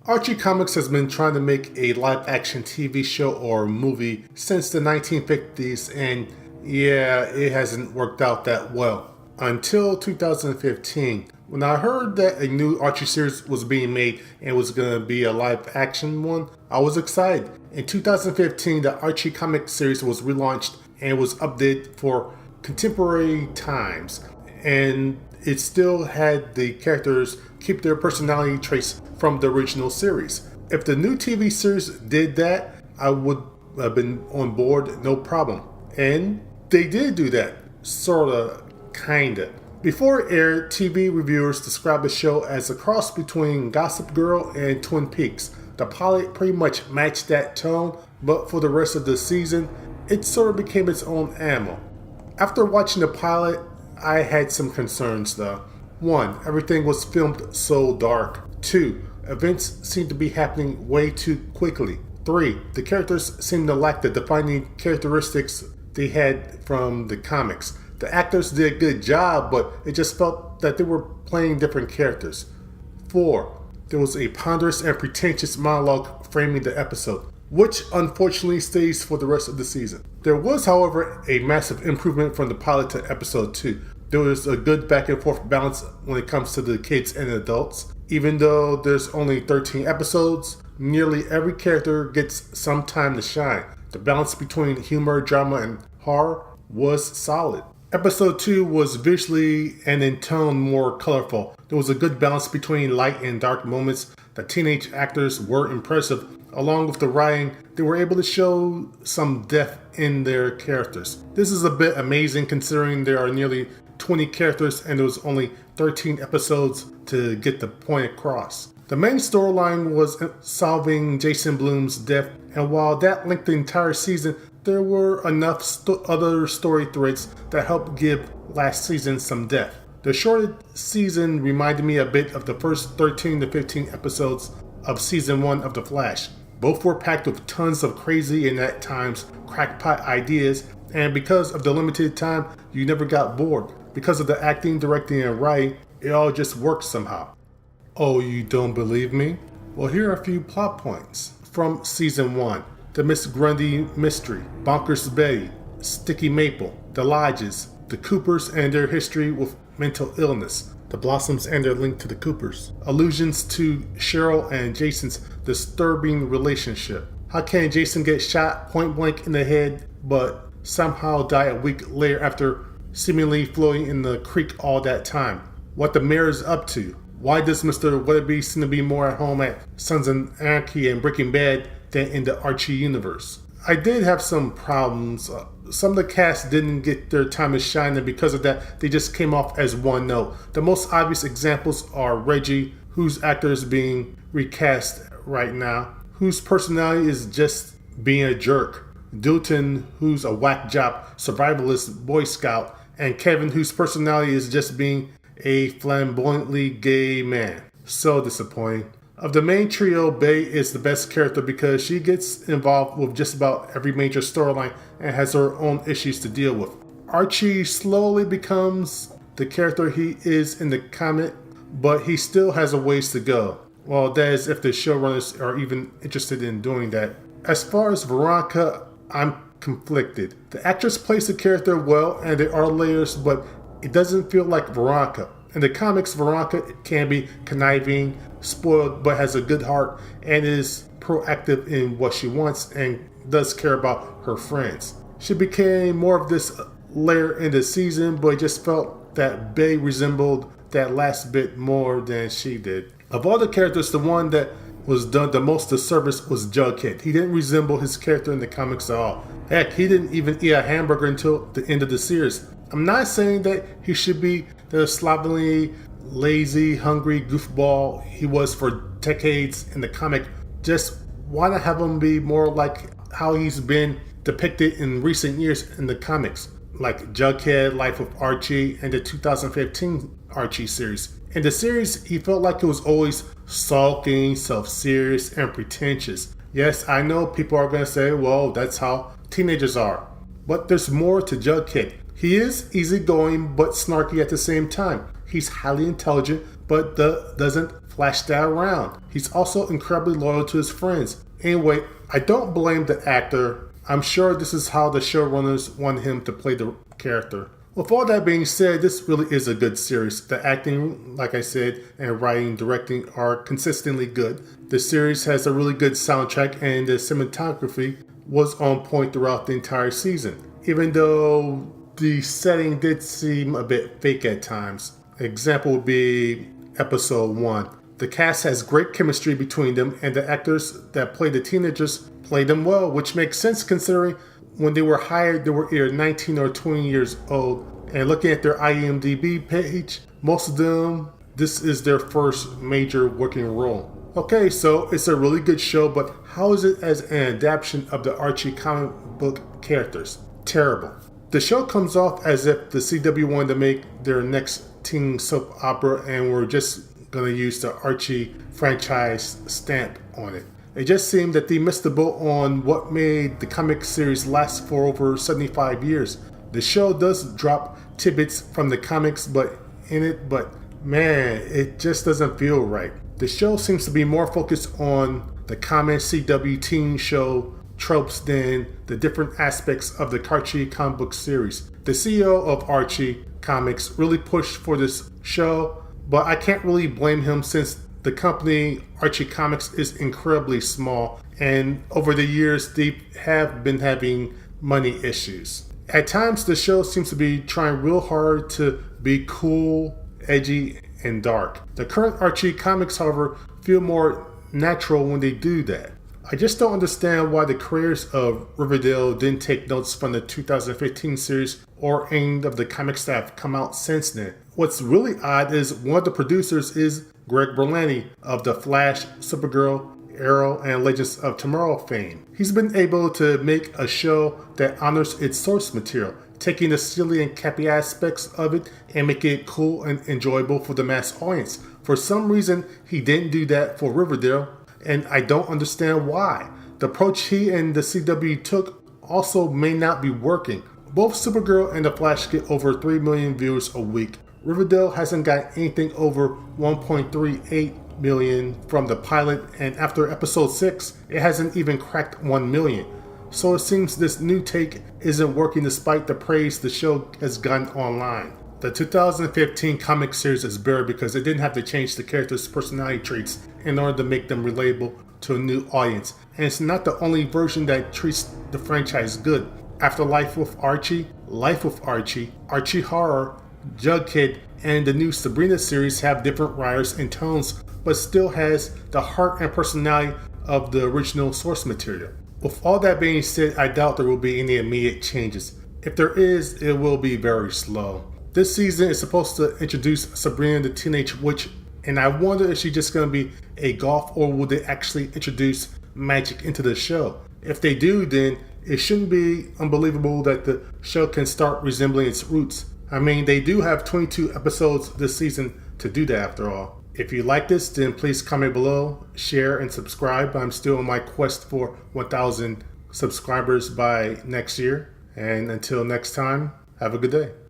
Archie Comics has been trying to make a live-action TV show or movie since the 1950s, and yeah, it hasn't worked out that well. Until 2015, when I heard that a new Archie series was being made and was going to be a live-action one, I was excited. In 2015, the Archie Comics series was relaunched and was updated for contemporary times, and it still had the characters keep their personality traits from the original series. If the new TV series did that, I would have been on board, no problem. And they did do that, sorta, kinda. Before it aired, TV reviewers described the show as a cross between Gossip Girl and Twin Peaks. The pilot pretty much matched that tone, but for the rest of the season, it sort of became its own animal. After watching the pilot, I had some concerns though. 1. Everything was filmed so dark. 2. Events seemed to be happening way too quickly. 3. The characters seemed to lack the defining characteristics they had from the comics. The actors did a good job, but it just felt that they were playing different characters. 4. There was a ponderous and pretentious monologue framing the episode, which unfortunately stays for the rest of the season. There was, however, a massive improvement from the pilot to episode 2. There was a good back and forth balance when it comes to the kids and adults. Even though there's only 13 episodes, nearly every character gets some time to shine. The balance between humor, drama, and horror was solid. Episode 2 was visually and in tone more colorful. There was a good balance between light and dark moments. The teenage actors were impressive. Along with the writing, they were able to show some depth in their characters. This is a bit amazing considering there are nearly 20 characters and there was only 13 episodes to get the point across. The main storyline was solving Jason Blum's death, and while that linked the entire season, there were enough other story threads that helped give last season some depth. The shortened season reminded me a bit of the first 13 to 15 episodes of season 1 of The Flash. Both were packed with tons of crazy and at times crackpot ideas, and because of the limited time, you never got bored. Because of the acting, directing, and writing, it all just worked somehow. Oh, you don't believe me? Well, here are a few plot points from season 1. The Miss Grundy mystery, Bonkers Betty, Sticky Maple, the Lodges, the Coopers and their history with mental illness, the Blossoms and their link to the Coopers, allusions to Cheryl and Jason's disturbing relationship. How can Jason get shot point blank in the head but somehow die a week later after seemingly floating in the creek all that time? What the mayor is up to? Why does Mr. Weatherby seem to be more at home at Sons of Anarchy and Breaking Bad than in the Archie universe? I did have some problems. Some of the cast didn't get their time to shine, and because of that, they just came off as one note. The most obvious examples are Reggie, whose actor is being recast right now, whose personality is just being a jerk. Dilton, who's a whack job survivalist Boy Scout, and Kevin, whose personality is just being a flamboyantly gay man. So disappointing. Of the main trio, Bae is the best character because she gets involved with just about every major storyline and has her own issues to deal with. Archie slowly becomes the character he is in the comic, but he still has a ways to go. Well, that is if the showrunners are even interested in doing that. As far as Veronica, I'm conflicted. The actress plays the character well and there are layers, but it doesn't feel like Veronica. In the comics, Veronica can be conniving, spoiled, but has a good heart and is proactive in what she wants and does care about her friends. She became more of this layer in the season, but it just felt that Bae resembled that last bit more than she did. Of all the characters, the one that was done the most disservice was Jughead. He didn't resemble his character in the comics at all. Heck, he didn't even eat a hamburger until the end of the series. I'm not saying that he should be the slovenly, lazy, hungry goofball he was for decades in the comic. Just why not have him be more like how he's been depicted in recent years in the comics, like Jughead, Life of Archie, and the 2015 Archie series. In the series, he felt like he was always sulking, self-serious, and pretentious. Yes, I know people are going to say, well, that's how teenagers are. But there's more to Jughead. He is easygoing but snarky at the same time. He's highly intelligent but doesn't flash that around. He's also incredibly loyal to his friends. Anyway, I don't blame the actor. I'm sure this is how the showrunners wanted him to play the character. With all that being said, this really is a good series. The acting, like I said, and writing, directing are consistently good. The series has a really good soundtrack, and the cinematography was on point throughout the entire season, even though the setting did seem a bit fake at times. Example would be episode 1. The cast has great chemistry between them, and the actors that play the teenagers play them well, which makes sense considering when they were hired, they were either 19 or 20 years old. And looking at their IMDb page, most of them, this is their first major working role. Okay, so it's a really good show, but how is it as an adaptation of the Archie comic book characters? Terrible. The show comes off as if the CW wanted to make their next teen soap opera and were just going to use the Archie franchise stamp on it. It just seemed that they missed the boat on what made the comic series last for over 75 years. The show does drop tidbits from the comics but man, it just doesn't feel right. The show seems to be more focused on the common CW teen show tropes than the different aspects of the Archie comic book series. The CEO of Archie Comics really pushed for this show, but I can't really blame him since the company Archie Comics is incredibly small, and over the years they have been having money issues. At times the show seems to be trying real hard to be cool, edgy, and dark. The current Archie Comics, however, feel more natural when they do that. I just don't understand why the creators of Riverdale didn't take notes from the 2015 series or any of the comics that have come out since then. What's really odd is one of the producers is Greg Berlanti of The Flash, Supergirl, Arrow, and Legends of Tomorrow fame. He's been able to make a show that honors its source material, taking the silly and campy aspects of it and making it cool and enjoyable for the mass audience. For some reason, he didn't do that for Riverdale, and I don't understand why. The approach he and the CW took also may not be working. Both Supergirl and The Flash get over 3 million viewers a week. Riverdale hasn't got anything over 1.38 million from the pilot, and after episode 6, it hasn't even cracked 1 million. So it seems this new take isn't working despite the praise the show has gotten online. The 2015 comic series is better because it didn't have to change the characters' personality traits in order to make them relatable to a new audience. And it's not the only version that treats the franchise good. After Life with Archie, Archie Horror, Jughead, and the new Sabrina series have different writers and tones, but still has the heart and personality of the original source material. With all that being said, I doubt there will be any immediate changes. If there is, it will be very slow. This season is supposed to introduce Sabrina the Teenage Witch, and I wonder if she's just going to be a goth or will they actually introduce magic into the show. If they do, then it shouldn't be unbelievable that the show can start resembling its roots. I mean, they do have 22 episodes this season to do that after all. If you like this, then please comment below, share, and subscribe. I'm still on my quest for 1,000 subscribers by next year. And until next time, have a good day.